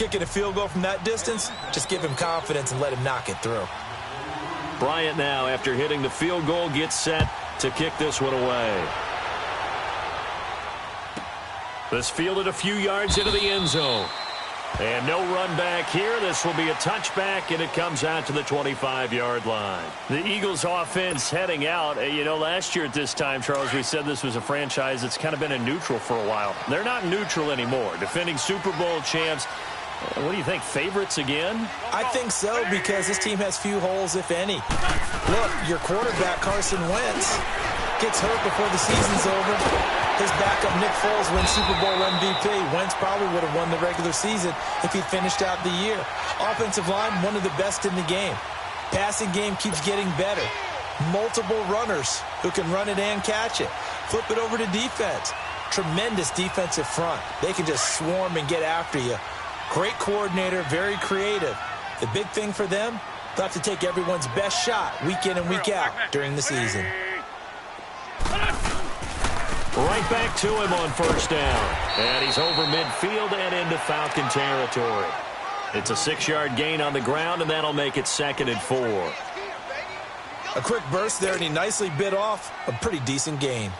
kicking a field goal from that distance, just give him confidence and let him knock it through. Bryant now, after hitting the field goal, gets set to kick this one away. This fielded a few yards into the end zone. And no run back here. This will be a touchback, and it comes out to the 25-yard line. The Eagles offense heading out. You know, last year at this time, Charles, we said this was a franchise that's kind of been in neutral for a while. They're not neutral anymore. Defending Super Bowl champs. What do you think, favorites again? I think so, because this team has few holes, if any. Look, your quarterback, Carson Wentz, gets hurt before the season's over. His backup, Nick Foles, wins Super Bowl MVP. Wentz probably would have won the regular season if he'd finished out the year. Offensive line, one of the best in the game. Passing game keeps getting better. Multiple runners who can run it and catch it. Flip it over to defense. Tremendous defensive front. They can just swarm and get after you. Great coordinator, very creative. The big thing for them, they'll have to take everyone's best shot week in and week out during the season. Right back to him on first down. And he's over midfield and into Falcon territory. It's a 6-yard gain on the ground, and that'll make it 2nd and 4. A quick burst there, and he nicely bit off a pretty decent gain.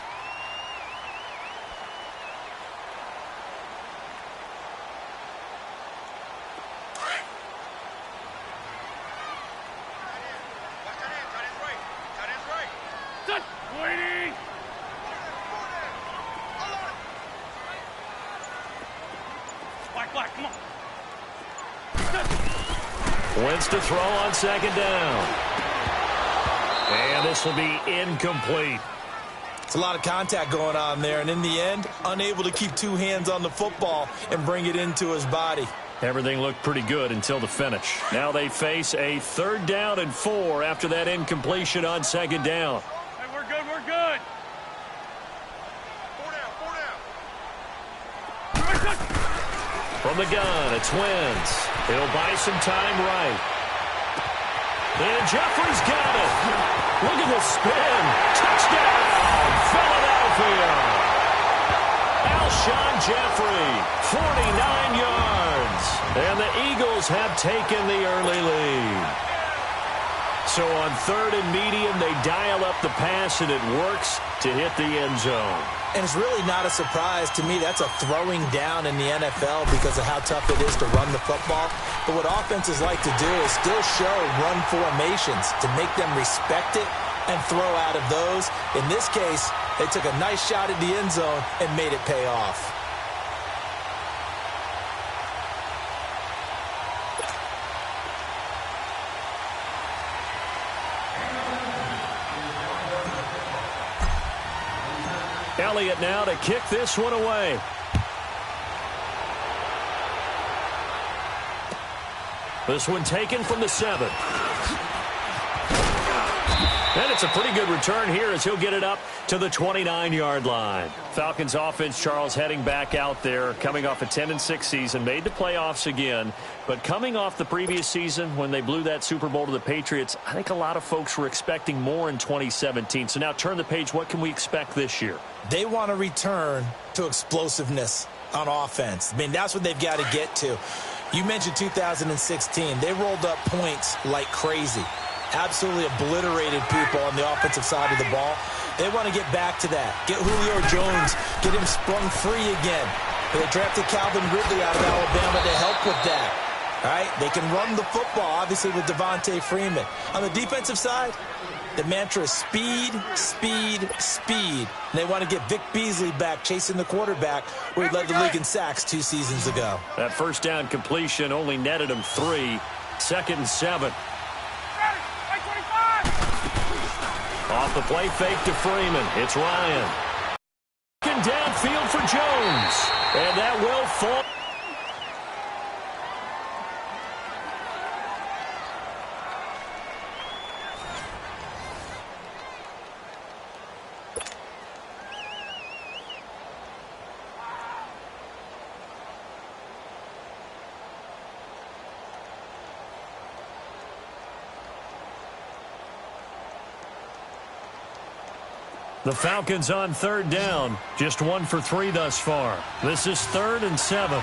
Wentz to throw on 2nd down. And this will be incomplete. It's a lot of contact going on there, and in the end, unable to keep two hands on the football and bring it into his body. Everything looked pretty good until the finish. Now they face a 3rd down and 4 after that incompletion on 2nd down. Hey, we're good, we're good. 4 down. From the gun, it's Wentz. He'll buy some time right. And Jeffrey's got it. Look at the spin. Touchdown, Philadelphia. Alshon Jeffrey, 49 yards. And the Eagles have taken the early lead. So on 3rd and medium, they dial up the pass, and it works to hit the end zone. And it's really not a surprise to me. That's a throwing down in the NFL because of how tough it is to run the football. But what offenses like to do is still show run formations to make them respect it and throw out of those. In this case, they took a nice shot at the end zone and made it pay off. Elliott now to kick this one away. This one taken from the 7. And it's a pretty good return here as he'll get it up to the 29-yard line. Falcons offense, Charles, heading back out there, coming off a 10-6 season, made the playoffs again. But coming off the previous season when they blew that Super Bowl to the Patriots, I think a lot of folks were expecting more in 2017. So now turn the page. What can we expect this year? They want to return to explosiveness on offense. I mean, that's what they've got to get to. You mentioned 2016. They rolled up points like crazy. Absolutely obliterated people on the offensive side of the ball. They want to get back to that. Get Julio Jones, get him sprung free again. They drafted Calvin Ridley out of Alabama to help with that. All right, they can run the football, obviously, with Devontae Freeman. On the defensive side, the mantra is speed, speed, speed. And they want to get Vic Beasley back chasing the quarterback where he led the league in sacks 2 seasons ago. That first down completion only netted him 3. 2nd and 7. Off the play fake to Freeman. It's Ryan. Downfield for Jones. And that will fall. The Falcons on 3rd down. Just 1 for 3 thus far. This is 3rd and 7.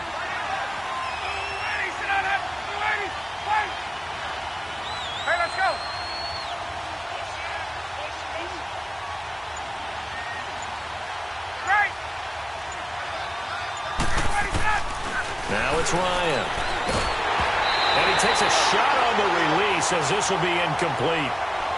It's Ryan. And he takes a shot on the release as this will be incomplete.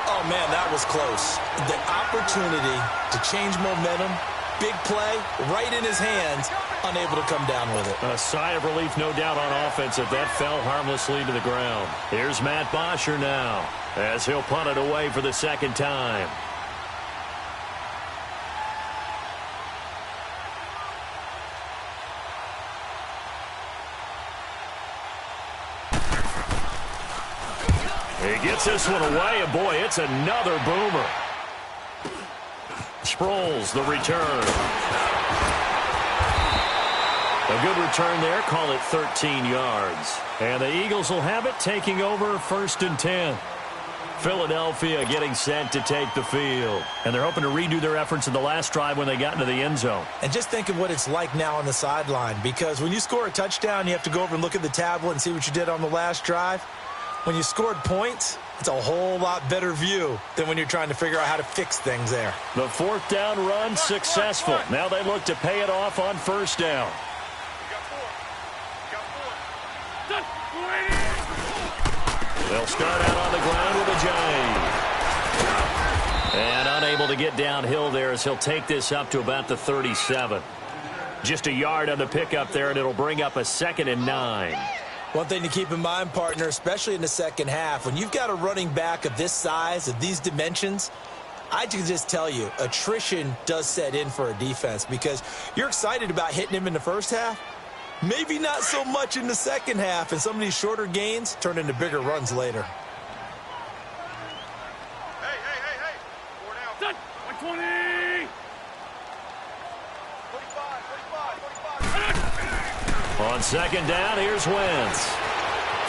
Oh, man, that was close. The opportunity to change momentum, big play, right in his hands, unable to come down with it. A sigh of relief, no doubt, on offense if that fell harmlessly to the ground. Here's Matt Bosher now as he'll punt it away for the second time. He gets this one away, and boy, it's another boomer. Sproles, the return. A good return there, call it 13 yards. And the Eagles will have it, taking over 1st and 10. Philadelphia getting set to take the field. And they're hoping to redo their efforts in the last drive when they got into the end zone. And just think of what it's like now on the sideline, because when you score a touchdown, you have to go over and look at the tablet and see what you did on the last drive. When you scored points, it's a whole lot better view than when you're trying to figure out how to fix things there. The 4th down run successful. Now they look to pay it off on 1st down. They'll start out on the ground with a jive. And unable to get downhill there as he'll take this up to about the 37. Just a yard on the pickup there, and it'll bring up a 2nd and 9. One thing to keep in mind, partner, especially in the second half, when you've got a running back of this size, of these dimensions, I can just tell you, attrition does set in for a defense because you're excited about hitting him in the first half. Maybe not so much in the second half, and some of these shorter gains turn into bigger runs later. Hey. 4 down. 120. 45. On 2nd down, here's Wentz.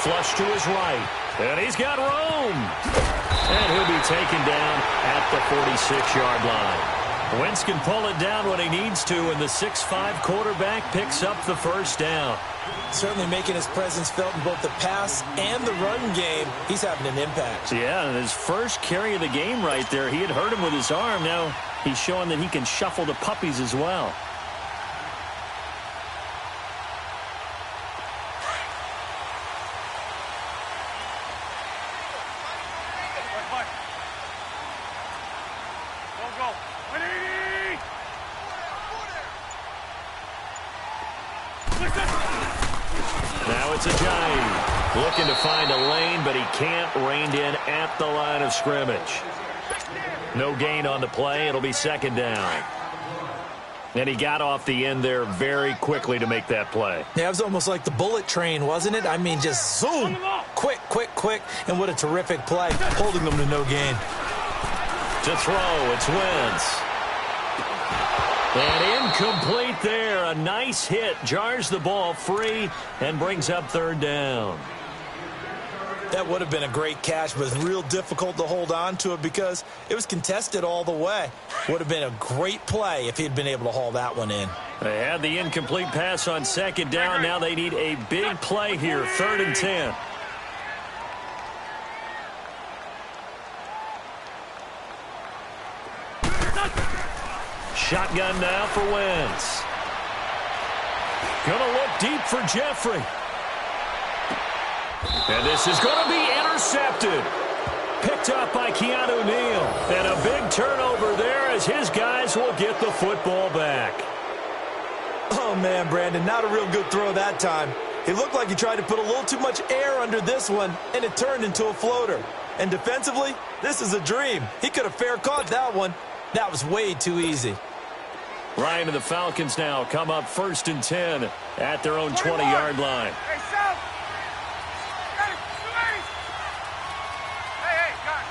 Flush to his right. And he's got room. And he'll be taken down at the 46-yard line. Wentz can pull it down when he needs to, and the 6'5" quarterback picks up the 1st down. Certainly making his presence felt in both the pass and the run game. He's having an impact. Yeah, and his first carry of the game right there, he had hurt him with his arm. Now he's showing that he can shuffle the puppies as well. Now it's a giant. Looking to find a lane, but he can't. Reined in at the line of scrimmage. No gain on the play. It'll be 2nd down. And he got off the end there very quickly to make that play. Yeah, it was almost like the bullet train, wasn't it? I mean, just zoom. Quick. And what a terrific play, holding them to no gain. To throw, it's Wentz. And incomplete there. A nice hit. Jars the ball free and brings up 3rd down. That would have been a great catch, but it's real difficult to hold on to it because it was contested all the way. Would have been a great play if he had been able to haul that one in. They had the incomplete pass on 2nd down. Now they need a big play here. 3rd and 10. Shotgun now for Wentz. Gonna look deep for Jeffrey. And this is going to be intercepted. Picked up by Keanu Neal. And a big turnover there as his guys will get the football back. Oh, man, Brandon, not a real good throw that time. It looked like he tried to put a little too much air under this one, and it turned into a floater. And defensively, this is a dream. He could have fair caught that one. That was way too easy. Ryan and the Falcons now come up 1st and 10 at their own 20-yard line. Hey, South. Hey, gun.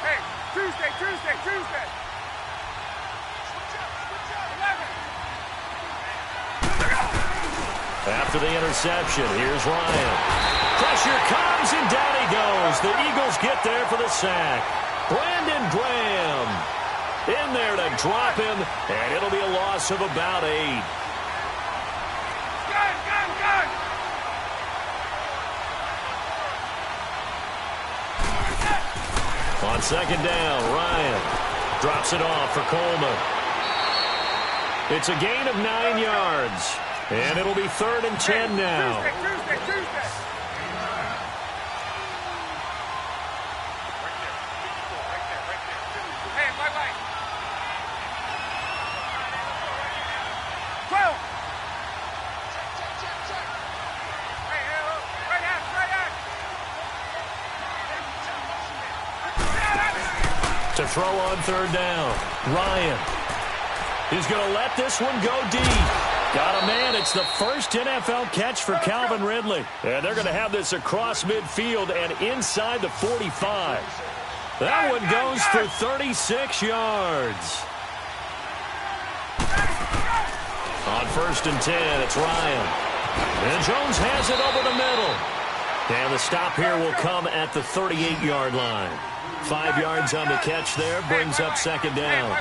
Hey, Tuesday. Switch up. 11. After the interception, here's Ryan. Pressure comes, and down he goes. The Eagles get there for the sack. Brandon Graham in there to drop him, and it'll be a loss of about 8. Gun. On 2nd down, Ryan drops it off for Coleman. It's a gain of 9 yards. And it'll be 3rd and 10 now. Tuesday. Hey, right. 12. Hey, right out. To throw on 3rd down. Ryan. He's going to let this one go deep. Got a man. It's the first NFL catch for Calvin Ridley. And they're going to have this across midfield and inside the 45. That one goes for 36 yards. On 1st and 10, it's Ryan. And Jones has it over the middle. And the stop here will come at the 38-yard line. 5 yards on the catch there, brings up 2nd down.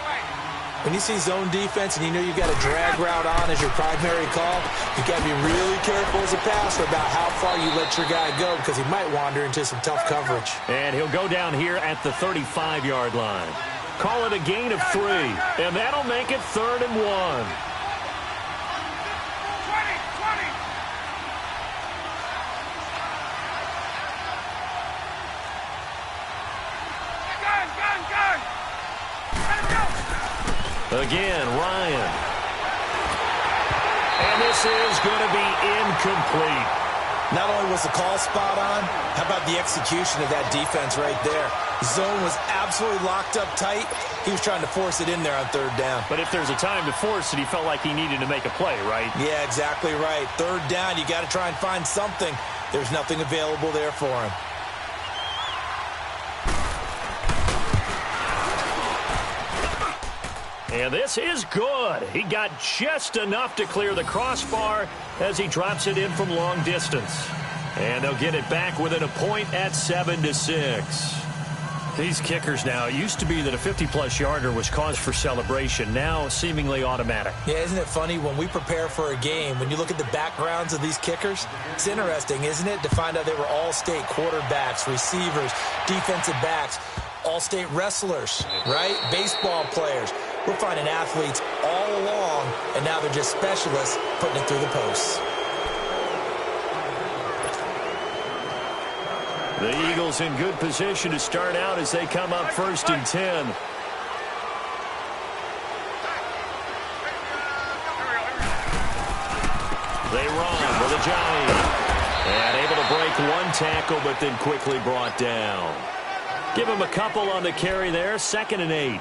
When you see zone defense and you know you've got a drag route on as your primary call, you've got to be really careful as a passer about how far you let your guy go because he might wander into some tough coverage. And he'll go down here at the 35-yard line. Call it a gain of 3, and that'll make it 3rd and 1. 20. Again, Ryan. And this is going to be incomplete. Not only was the call spot on, how about the execution of that defense right there? Zone was absolutely locked up tight. He was trying to force it in there on 3rd down. But if there's a time to force it, he felt like he needed to make a play, right? Yeah, exactly right. 3rd down, you got to try and find something. There's nothing available there for him. And this is good. He got just enough to clear the crossbar as he drops it in from long distance. And they'll get it back within a point at 7-6. These kickers now, it used to be that a 50-plus yarder was cause for celebration. Now seemingly automatic. Yeah, isn't it funny when we prepare for a game, when you look at the backgrounds of these kickers, it's interesting, isn't it, to find out they were all-state quarterbacks, receivers, defensive backs, all-state wrestlers, right? Baseball players. We're finding athletes all along, and now they're just specialists putting it through the posts. The Eagles in good position to start out as they come up 1st and 10. They run with a giant. And able to break one tackle, but then quickly brought down. Give him a couple on the carry there, 2nd and 8.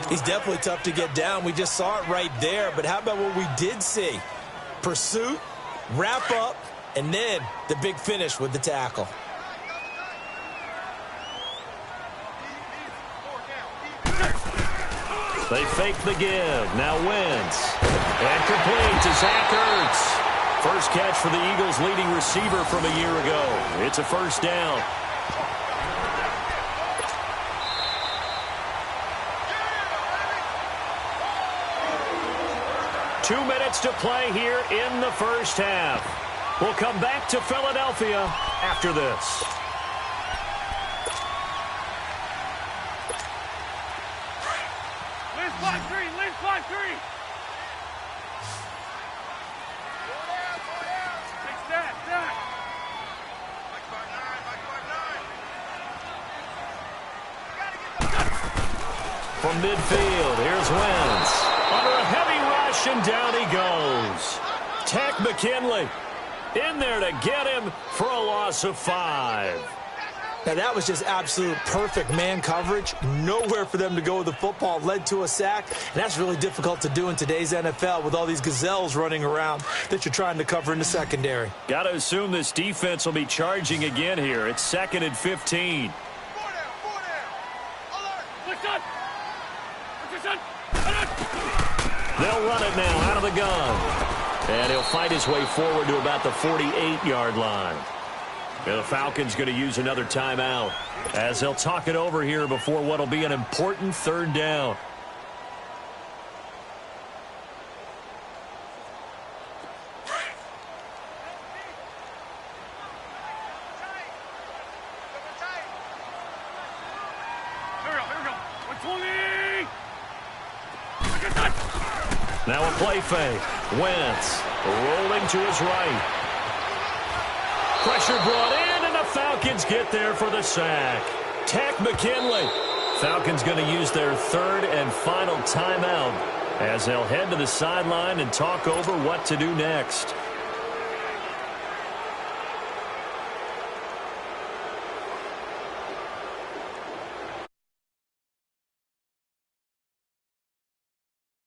He's definitely tough to get down. We just saw it right there. But how about what we did see? Pursuit, wrap up, and then the big finish with the tackle. They fake the give. Now Wentz. And complete to Zach Ertz. First catch for the Eagles' leading receiver from a year ago. It's a 1st down. Two minutes to play here in the first half. We'll come back to Philadelphia after this. Liz block 3. Take that. From midfield, here's Wentz. Under a heavy rush, and down he goes. Tack McKinley in there to get him for a loss of 5. Now, that was just absolute perfect man coverage. Nowhere for them to go with the football. Led to a sack. And that's really difficult to do in today's NFL with all these gazelles running around that you're trying to cover in the secondary. Got to assume this defense will be charging again here. It's 2nd and 15. They'll run it now out of the gun. And he'll fight his way forward to about the 48-yard line. And the Falcons going to use another timeout as they'll talk it over here before what will be an important 3rd down. Now a play fake. Wentz rolling to his right. Pressure brought in, and the Falcons get there for the sack. Tack McKinley. Falcons going to use their third and final timeout as they'll head to the sideline and talk over what to do next.